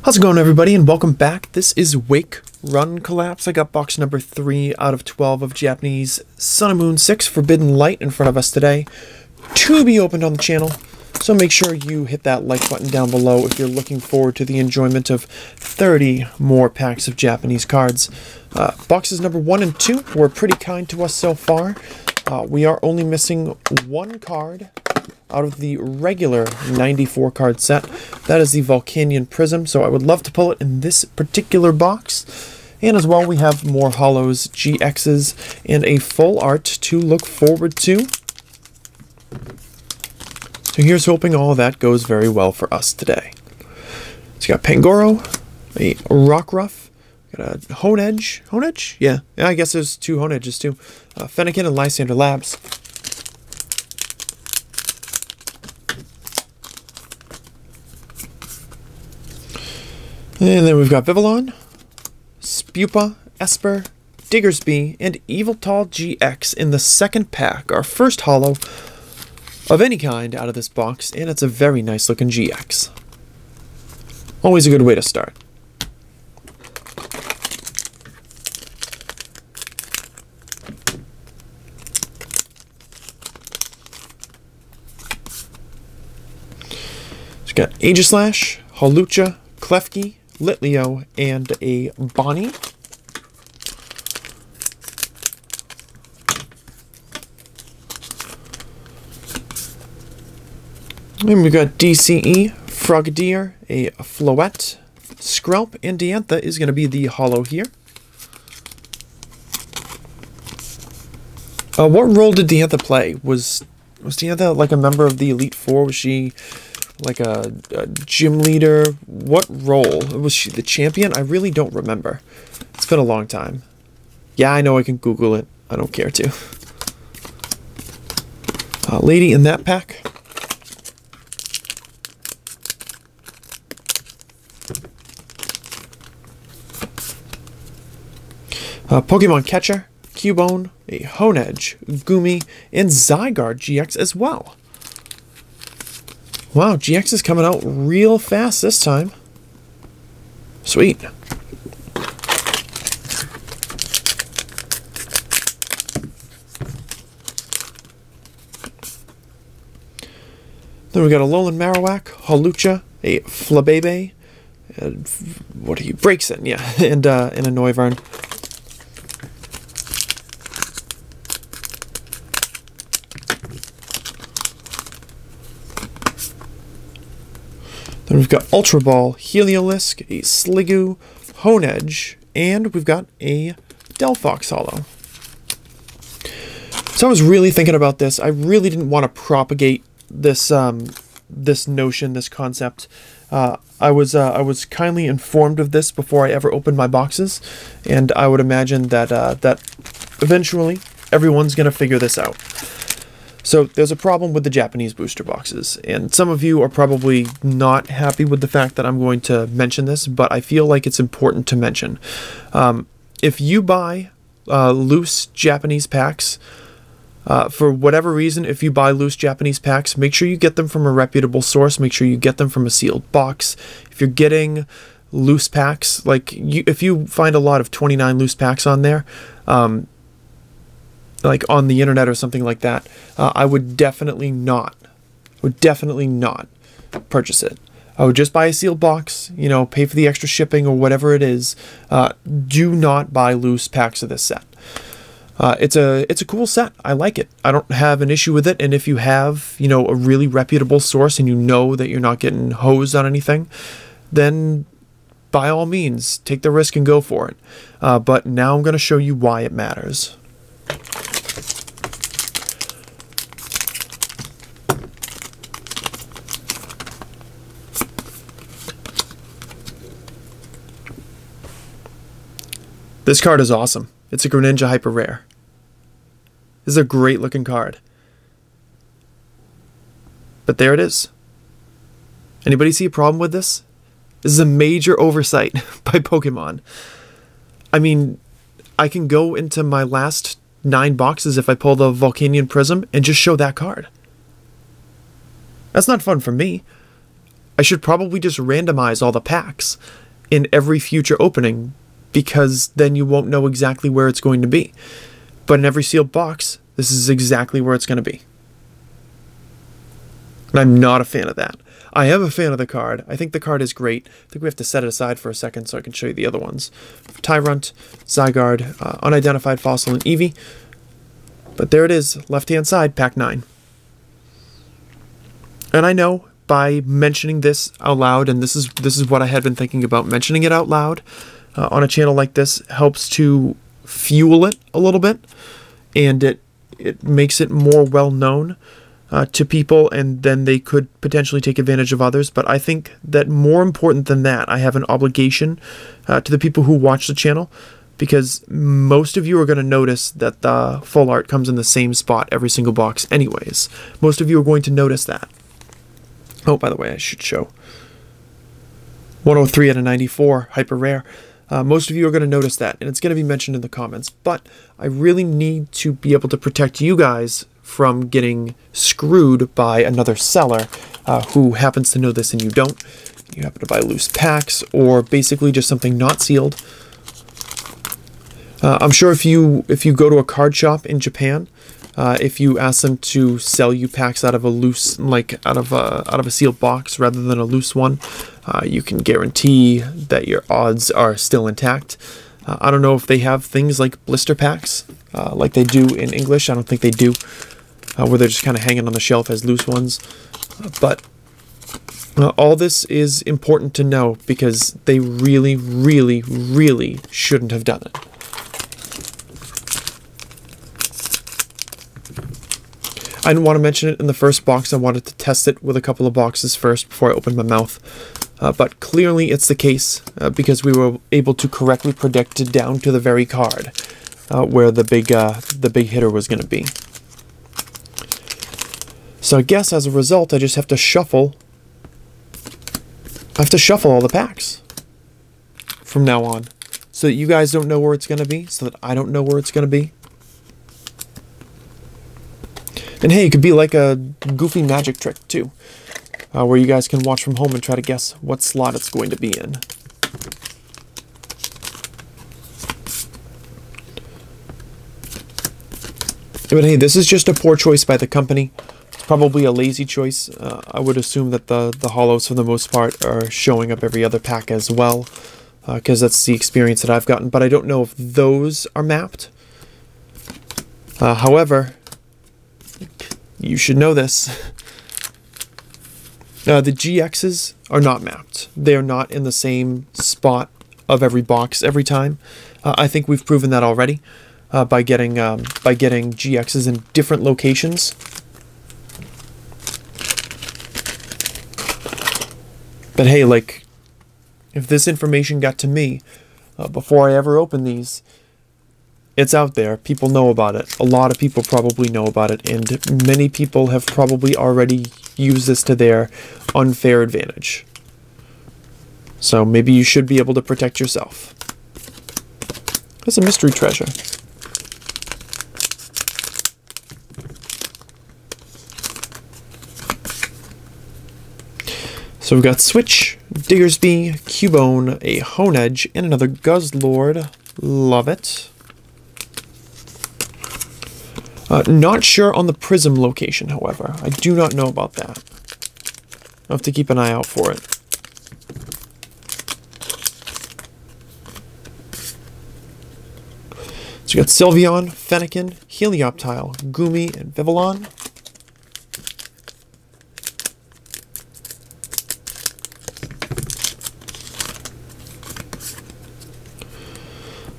How's it going, everybody, and welcome back. This is Wake Run Collapse. I got box number 3 out of 12 of Japanese Sun and Moon 6 Forbidden Light in front of us today, to be opened on the channel. So make sure you hit that like button down below if you're looking forward to the enjoyment of 30 more packs of Japanese cards. Boxes number 1 and 2 were pretty kind to us so far. We are only missing one card out of the regular 94 card set. That is the Volcanion Prism, so I would love to pull it in this particular box. And as well, we have more Holos, GXs, and a full art to look forward to. So here's hoping all that goes very well for us today. So you got Pangoro, a Rockruff, got a Honedge. Honedge? Yeah, I guess there's two Honedges too. Fennekin and Lysander Labs. And then we've got Vivillon, Spupa, Esper, Diggersby, and Yveltal GX in the second pack. Our first holo of any kind out of this box, and it's a very nice looking GX. Always a good way to start. So we've got Aegislash, Hawlucha, Klefki, Litleo, and a Bonnie. And we've got DCE, Frogadier, a Floette, Skrelp, and Diantha is going to be the holo here. What role did Diantha play? Was Diantha like a member of the Elite Four? Was she like a gym leader? What role? Was she the champion? I really don't remember. It's been a long time. Yeah, I know I can Google it. I don't care to. Lady in that pack. Pokemon Catcher, Cubone, a Honedge, Gumi, and Zygarde GX as well. Wow, GX is coming out real fast this time. Sweet. Then we got a Alolan Marowak, Hawlucha, a Flabebe, what are you? Braixen, yeah, and a Noivern. Then we've got Ultra Ball, Heliolisk, a Sliggoo, Honedge, and we've got a Delphox holo. So I was really thinking about this. I really didn't want to propagate this this notion, this concept. I was kindly informed of this before I ever opened my boxes, and I would imagine that that eventually everyone's going to figure this out. So there's a problem with the Japanese booster boxes, and some of you are probably not happy with the fact that I'm going to mention this, but I feel like it's important to mention. If you buy loose Japanese packs, for whatever reason, if you buy loose Japanese packs, make sure you get them from a reputable source. Make sure you get them from a sealed box. If you're getting loose packs, like if you find a lot of 29 loose packs on there, like on the internet or something like that, I would definitely not purchase it. I would just buy a sealed box, you know, pay for the extra shipping or whatever it is. Do not buy loose packs of this set. It's a cool set. I like it. I don't have an issue with it. And if you have, you know, a really reputable source and you know that you're not getting hosed on anything, then by all means, take the risk and go for it. But now I'm going to show you why it matters. This card is awesome. It's a Greninja Hyper Rare. This is a great looking card. But there it is. Anybody see a problem with this? This is a major oversight by Pokemon. I mean, I can go into my last 9 boxes if I pull the Volcanion Prism and just show that card. That's not fun for me. I should probably just randomize all the packs in every future opening, because then you won't know exactly where it's going to be. But in every sealed box, this is exactly where it's going to be. And I'm not a fan of that. I am a fan of the card. I think the card is great. I think we have to set it aside for a second so I can show you the other ones. Tyrunt, Zygarde, Unidentified Fossil, and Eevee. But there it is, left-hand side, pack 9. And I know by mentioning this out loud, and this is what I had been thinking about, mentioning it out loud on a channel like this helps to fuel it a little bit, and it makes it more well known to people, and then they could potentially take advantage of others. But I think that more important than that, I have an obligation to the people who watch the channel, because most of you are going to notice that the full art comes in the same spot every single box anyways. Most of you are going to notice that. Oh, by the way, I should show 103 out of 94, hyper rare. Most of you are going to notice that, and it's going to be mentioned in the comments. But I really need to be able to protect you guys from getting screwed by another seller who happens to know this and you don't. You happen to buy loose packs, or basically just something not sealed. I'm sure if you go to a card shop in Japan, if you ask them to sell you packs out of a loose, out of a sealed box rather than a loose one, you can guarantee that your odds are still intact. I don't know if they have things like blister packs, like they do in English. I don't think they do, where they're just kind of hanging on the shelf as loose ones. But all this is important to know, because they really, really, really shouldn't have done it. I didn't want to mention it in the first box. I wanted to test it with a couple of boxes first before I opened my mouth. But clearly it's the case, because we were able to correctly predict it down to the very card where the big hitter was going to be. So I guess as a result, I just have to shuffle. I have to shuffle all the packs from now on, so that you guys don't know where it's going to be, so that I don't know where it's going to be. And hey, it could be like a goofy magic trick too, where you guys can watch from home and try to guess what slot it's going to be in. But hey, this is just a poor choice by the company. It's probably a lazy choice. I would assume that the holos, for the most part, are showing up every other pack as well, because that's the experience that I've gotten. But I don't know if those are mapped. However, you should know this. The GXs are not mapped. They are not in the same spot of every box every time. I think we've proven that already by getting GXs in different locations. But hey, like, if this information got to me before I ever opened these, it's out there. People know about it. A lot of people probably know about it, and many people have probably already used this to their unfair advantage. So maybe you should be able to protect yourself. It's a mystery treasure. So we've got Switch, Diggersby, Cubone, a Honedge, and another Guzzlord. Love it. Not sure on the Prism location, however. I do not know about that. I'll have to keep an eye out for it. So we got Sylveon, Fennekin, Helioptile, Goomy, and Vivillon.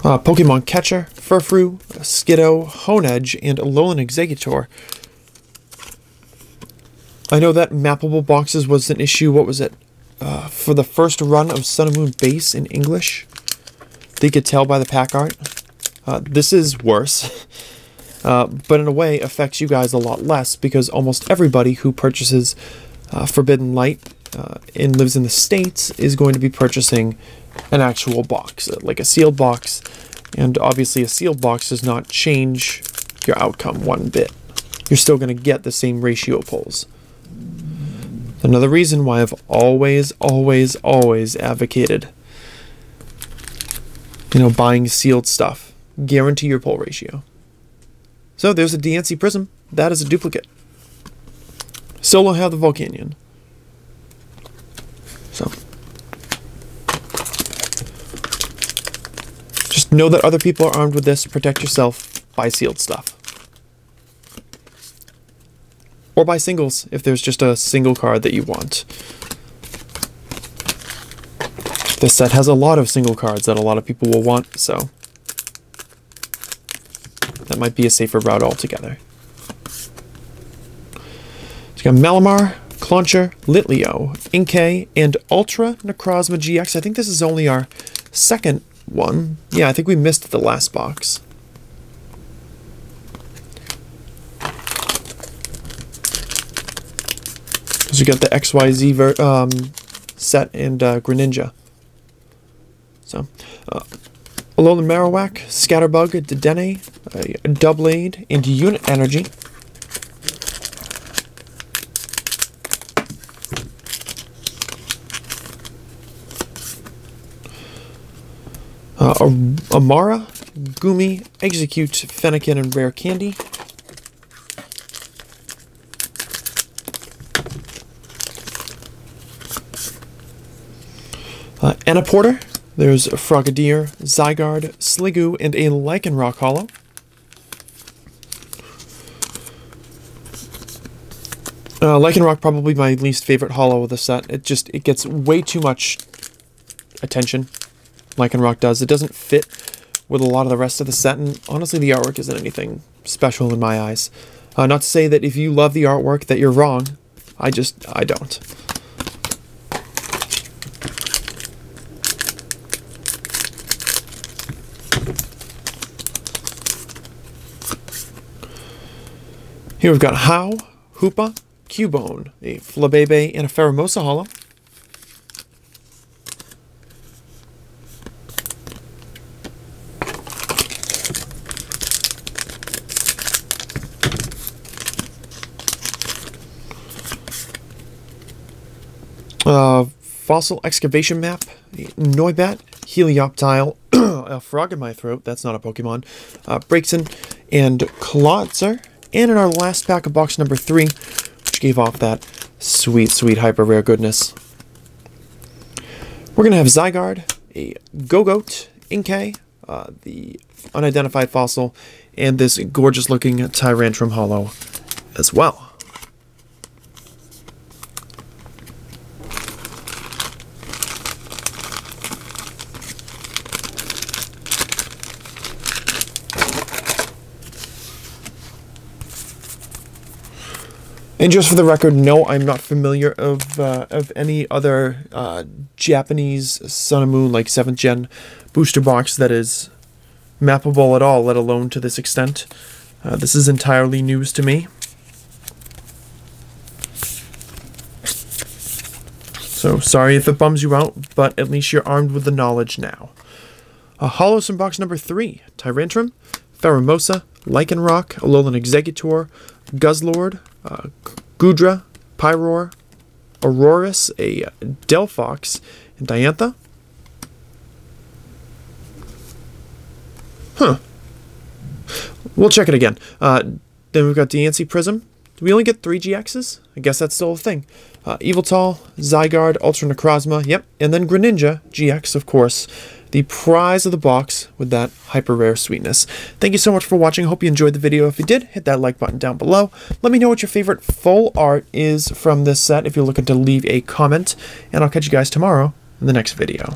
Pokemon Catcher, Furfrou, Skiddo, Honedge, and Alolan Exeggutor. I know that mappable boxes was an issue, what was it? For the first run of Sun and Moon Base in English. They could tell by the pack art. This is worse, but in a way affects you guys a lot less, because almost everybody who purchases Forbidden Light and lives in the States is going to be purchasing an actual box, like a sealed box. And obviously a sealed box does not change your outcome one bit. You're still going to get the same ratio pulls. Another reason why I've always advocated, buying sealed stuff. Guarantee your pull ratio. So there's a DNC Prism. That is a duplicate. Solo have the Volcanion. So just know that other people are armed with this. Protect yourself. Buy sealed stuff. Or buy singles if there's just a single card that you want. This set has a lot of single cards that a lot of people will want, so that might be a safer route altogether. So you got Malamar, Clauncher, Litleo, Inkay, and Ultra Necrozma GX. I think this is only our second one. Yeah, I think we missed the last box. So you got the XYZ set and Greninja. So, Alolan Marowak, Scatterbug, Dedenne, Doublade, and Unit Energy. Amara, Gumi, Execute, Fennekin, and Rare Candy. Anaporter, there's Frogadier, Zygarde, Sliggoo, and a Lycanroc holo. Lycanroc probably my least favorite holo of the set. It gets way too much attention. Lycanroc does. It doesn't fit with a lot of the rest of the set, and honestly the artwork isn't anything special in my eyes. Not to say that if you love the artwork that you're wrong. I don't. Here we've got How, Hoopa, Cubone, a Flabebe, and a Pheromosa holo. Fossil Excavation Map, Noibat, Helioptile, a frog in my throat, that's not a Pokemon, Braixen, and Clawitzer. And in our last pack of box number 3, which gave off that sweet, sweet hyper rare goodness, we're going to have Zygarde, a Gogoat, Inkay, the unidentified fossil, and this gorgeous looking Tyrantrum holo as well. And just for the record, no, I'm not familiar of any other Japanese Sun and Moon, like 7th Gen booster box that is mappable at all, let alone to this extent. This is entirely news to me. So sorry if it bums you out, but at least you're armed with the knowledge now. Holos in box number 3, Tyrantrum, Pheromosa, Lycanroc, Alolan Exeggutor, Guzzlord, Goodra, Pyroar, Aurorus, a Delphox, and Diantha. Huh. We'll check it again. Then we've got DNC Prism. Do we only get 3 GXs? I guess that's still a thing. Yveltal, Zygarde, Ultra Necrozma, yep, and then Greninja GX, of course. The prize of the box with that hyper rare sweetness. Thank you so much for watching. Hope you enjoyed the video. If you did, hit that like button down below. Let me know what your favorite full art is from this set if you're looking to leave a comment. And I'll catch you guys tomorrow in the next video.